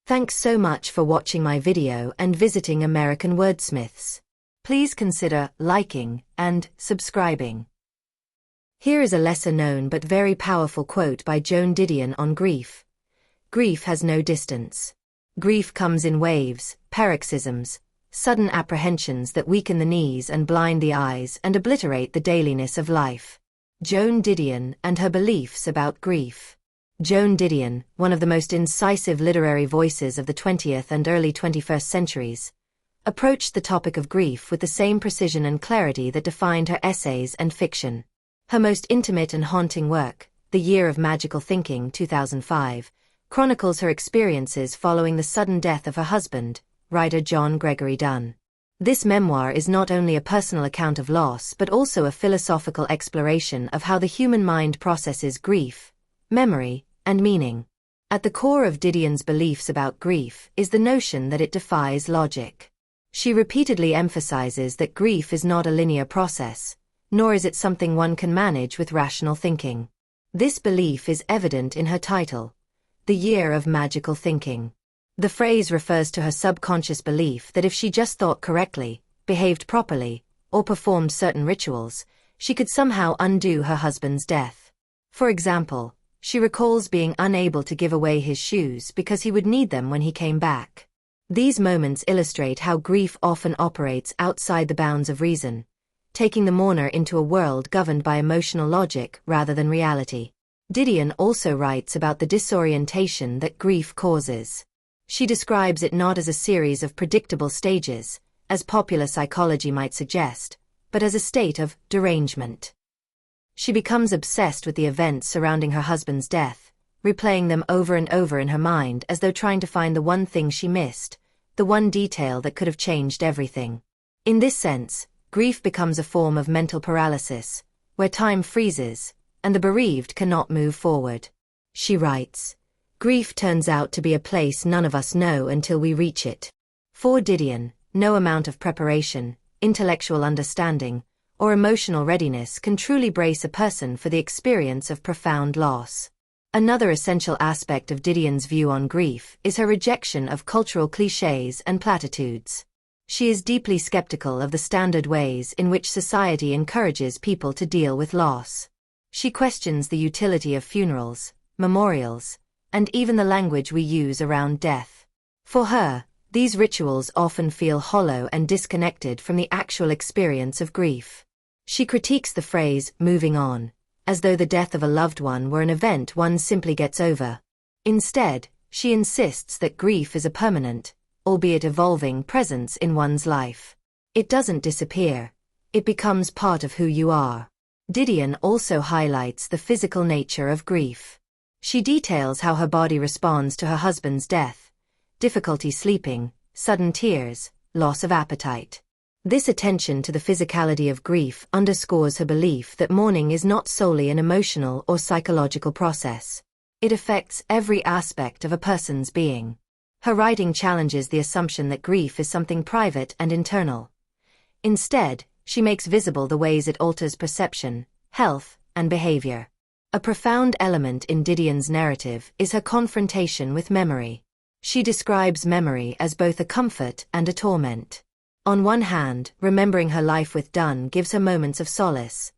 Thanks so much for watching my video and visiting American Wordsmiths. Please consider liking and subscribing. Here is a lesser-known but very powerful quote by Joan Didion on grief. Grief has no distance. Grief comes in waves, paroxysms, sudden apprehensions that weaken the knees and blind the eyes and obliterate the dailiness of life. Joan Didion and her beliefs about grief. Joan Didion, one of the most incisive literary voices of the 20th and early 21st centuries, approached the topic of grief with the same precision and clarity that defined her essays and fiction. Her most intimate and haunting work, The Year of Magical Thinking, 2005, chronicles her experiences following the sudden death of her husband, writer Gregory Dunne. This memoir is not only a personal account of loss but also a philosophical exploration of how the human mind processes grief, memory, and meaning. At the core of Didion's beliefs about grief is the notion that it defies logic. She repeatedly emphasizes that grief is not a linear process, nor is it something one can manage with rational thinking. This belief is evident in her title, The Year of Magical Thinking. The phrase refers to her subconscious belief that if she just thought correctly, behaved properly, or performed certain rituals, she could somehow undo her husband's death. For example, she recalls being unable to give away his shoes because he would need them when he came back. These moments illustrate how grief often operates outside the bounds of reason, taking the mourner into a world governed by emotional logic rather than reality. Didion also writes about the disorientation that grief causes. She describes it not as a series of predictable stages, as popular psychology might suggest, but as a state of derangement. She becomes obsessed with the events surrounding her husband's death, replaying them over and over in her mind as though trying to find the one thing she missed, the one detail that could have changed everything. In this sense, grief becomes a form of mental paralysis, where time freezes, and the bereaved cannot move forward. She writes, "Grief turns out to be a place none of us know until we reach it." For Didion, no amount of preparation, intellectual understanding, or emotional readiness can truly brace a person for the experience of profound loss. Another essential aspect of Didion's view on grief is her rejection of cultural clichés and platitudes. She is deeply skeptical of the standard ways in which society encourages people to deal with loss. She questions the utility of funerals, memorials, and even the language we use around death. For her, these rituals often feel hollow and disconnected from the actual experience of grief. She critiques the phrase, moving on, as though the death of a loved one were an event one simply gets over. Instead, she insists that grief is a permanent, albeit evolving, presence in one's life. It doesn't disappear. It becomes part of who you are. Didion also highlights the physical nature of grief. She details how her body responds to her husband's death: difficulty sleeping, sudden tears, loss of appetite. This attention to the physicality of grief underscores her belief that mourning is not solely an emotional or psychological process. It affects every aspect of a person's being. Her writing challenges the assumption that grief is something private and internal. Instead, she makes visible the ways it alters perception, health, and behavior. A profound element in Didion's narrative is her confrontation with memory. She describes memory as both a comfort and a torment. On one hand, remembering her life with Dunne gives her moments of solace.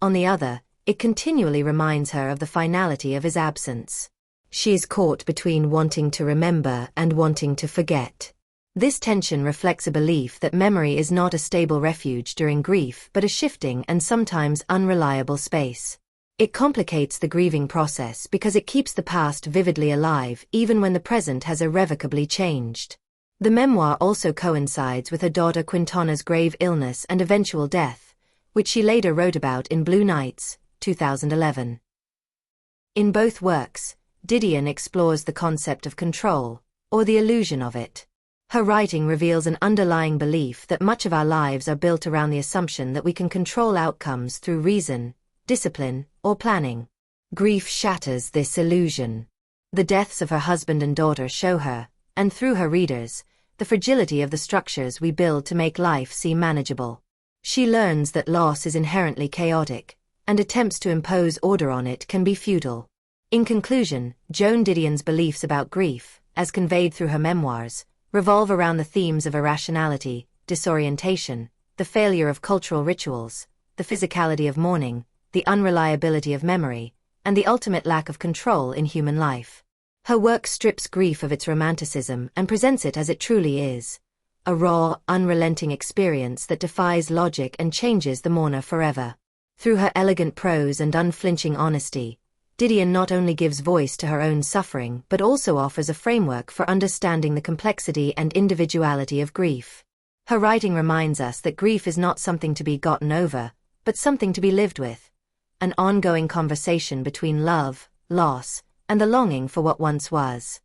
On the other, it continually reminds her of the finality of his absence. She is caught between wanting to remember and wanting to forget. This tension reflects a belief that memory is not a stable refuge during grief but a shifting and sometimes unreliable space. It complicates the grieving process because it keeps the past vividly alive even when the present has irrevocably changed. The memoir also coincides with her daughter Quintana's grave illness and eventual death, which she later wrote about in Blue Nights, 2011. In both works, Didion explores the concept of control, or the illusion of it. Her writing reveals an underlying belief that much of our lives are built around the assumption that we can control outcomes through reason, discipline, or planning. Grief shatters this illusion. The deaths of her husband and daughter show her, and through her readers, the fragility of the structures we build to make life seem manageable. She learns that loss is inherently chaotic, and attempts to impose order on it can be futile. In conclusion, Joan Didion's beliefs about grief, as conveyed through her memoirs, revolve around the themes of irrationality, disorientation, the failure of cultural rituals, the physicality of mourning, the unreliability of memory, and the ultimate lack of control in human life. Her work strips grief of its romanticism and presents it as it truly is, a raw, unrelenting experience that defies logic and changes the mourner forever. Through her elegant prose and unflinching honesty, Didion not only gives voice to her own suffering but also offers a framework for understanding the complexity and individuality of grief. Her writing reminds us that grief is not something to be gotten over, but something to be lived with, an ongoing conversation between love, loss, and the longing for what once was.